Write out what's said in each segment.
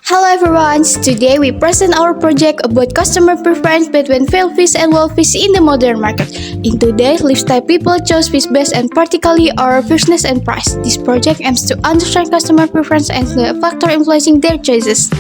Hello everyone! Today we present our project about customer preference between filet fish and whole fish in the modern market. In today's lifestyle, people choose fish based and particularly our freshness and price. This project aims to understand customer preference and the factor influencing their choices.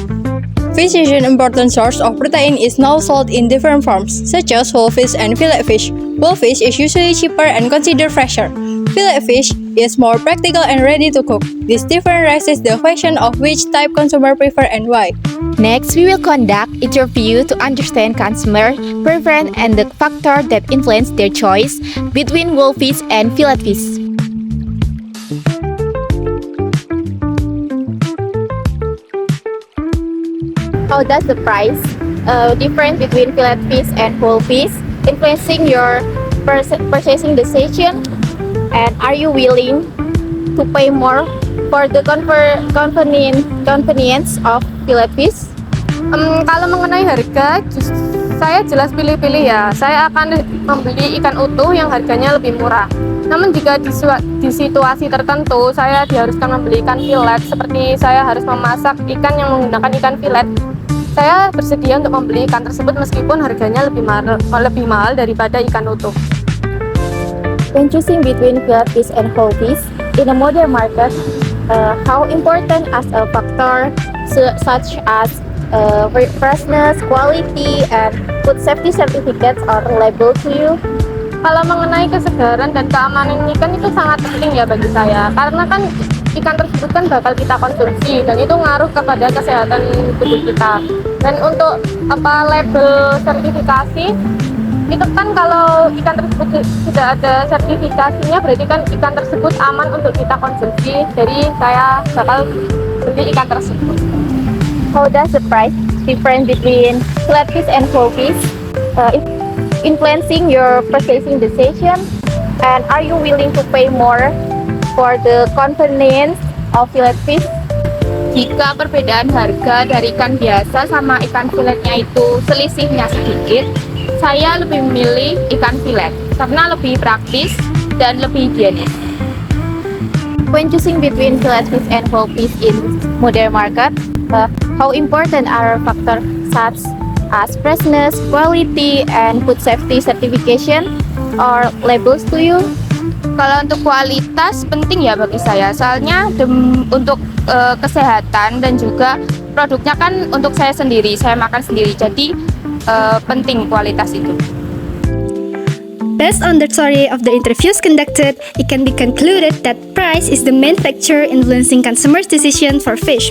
Fish is an important source of protein is now sold in different forms, such as whole fish and fillet fish. Whole fish is usually cheaper and considered fresher. Fillet fish is more practical and ready to cook. This difference raises the question of which type consumer prefer and why. Next, we will conduct interview to understand consumer preference and the factor that influence their choice between whole fish and fillet fish. How does the price difference between fillet fish and whole fish influencing your purchasing decision? And are you willing to pay more for the convenience of fillet fish? Kalau mengenai harga, saya jelas pilih-pilih ya. Saya akan membeli ikan utuh yang harganya lebih murah. Namun jika di situasi tertentu saya diharuskan membeli ikan filet, seperti saya harus memasak ikan yang menggunakan ikan filet, saya bersedia untuk membeli ikan tersebut meskipun harganya lebih mahal daripada ikan utuh. When choosing between fillet fish and whole fish in a modern market, how important as a factor such as freshness, quality, and food safety certificates are labeled to you? Kalau mengenai kesegaran dan keamanan ikan itu sangat penting ya bagi saya, karena kan ikan tersebut kan bakal kita konsumsi dan itu ngaruh kepada kesehatan tubuh kita. Dan untuk label sertifikasi itu kan kalau ikan tersebut tidak ada sertifikasinya berarti kan ikan tersebut aman untuk kita konsumsi. Jadi saya bakal beli ikan tersebut. How does the price difference between fillet fish and whole fish influencing your purchasing decision? And are you willing to pay more for the convenience of fillet fish? Jika perbedaan harga dari ikan biasa sama ikan filetnya itu selisihnya sedikit, saya lebih memilih ikan filet karena lebih praktis dan lebih higienis. When choosing between fillet fish and whole fish in modern market, how important are factors such as freshness, quality, and food safety certification or labels to you? Kalau untuk kualitas penting ya bagi saya, soalnya untuk kesehatan dan juga produknya kan untuk saya sendiri, saya makan sendiri, jadi penting kualitas itu. Based on the theory of the interviews conducted, it can be concluded that price is the main factor influencing consumers' decision for fish.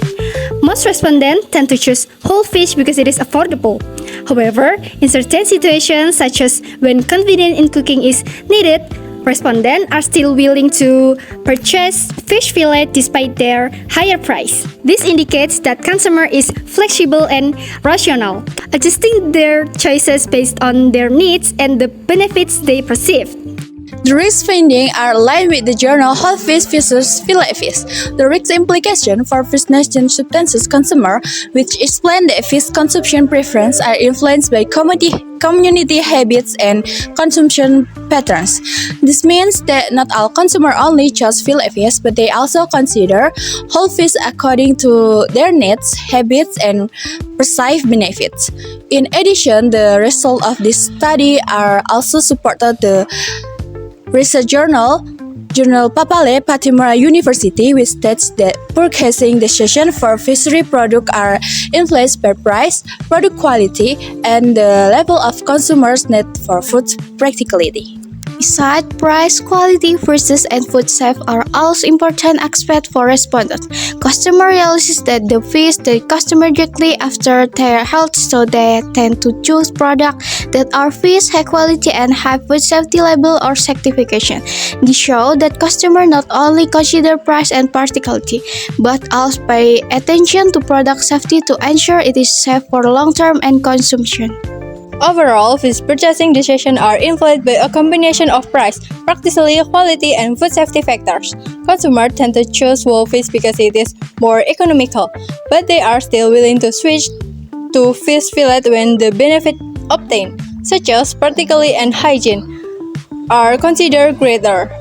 Most respondents tend to choose whole fish because it is affordable. However, in certain situations, such as when convenience in cooking is needed, respondents are still willing to purchase fish fillet despite their higher price. This indicates that consumer is flexible and rational, adjusting their choices based on their needs and the benefits they perceive. The risk findings are aligned with the journal Whole Fish versus Fillet Fish. The risk implication for freshness and substances consumer, which explain that fish consumption preference are influenced by community habits and consumption patterns. This means that not all consumers only choose fillet fish, but they also consider whole fish according to their needs, habits, and perceived benefits. In addition, the results of this study are also supported the research journal Papale Patimura University, which states that purchasing decisions for fishery products are influenced by price, product quality, and the level of consumers' need for food practicality. Besides, price, quality, freshness, and food safety are also important aspects for respondents. Customer realizes that the fish that customer directly after their health, so they tend to choose products that are fish high quality and have food safety label or certification. This shows that customers not only consider price and practicality, but also pay attention to product safety to ensure it is safe for long-term and consumption. Overall, fish purchasing decisions are influenced by a combination of price, practicality, quality, and food safety factors. Consumers tend to choose whole fish because it is more economical, but they are still willing to switch to fish fillet when the benefits obtained, such as practicality and hygiene, are considered greater.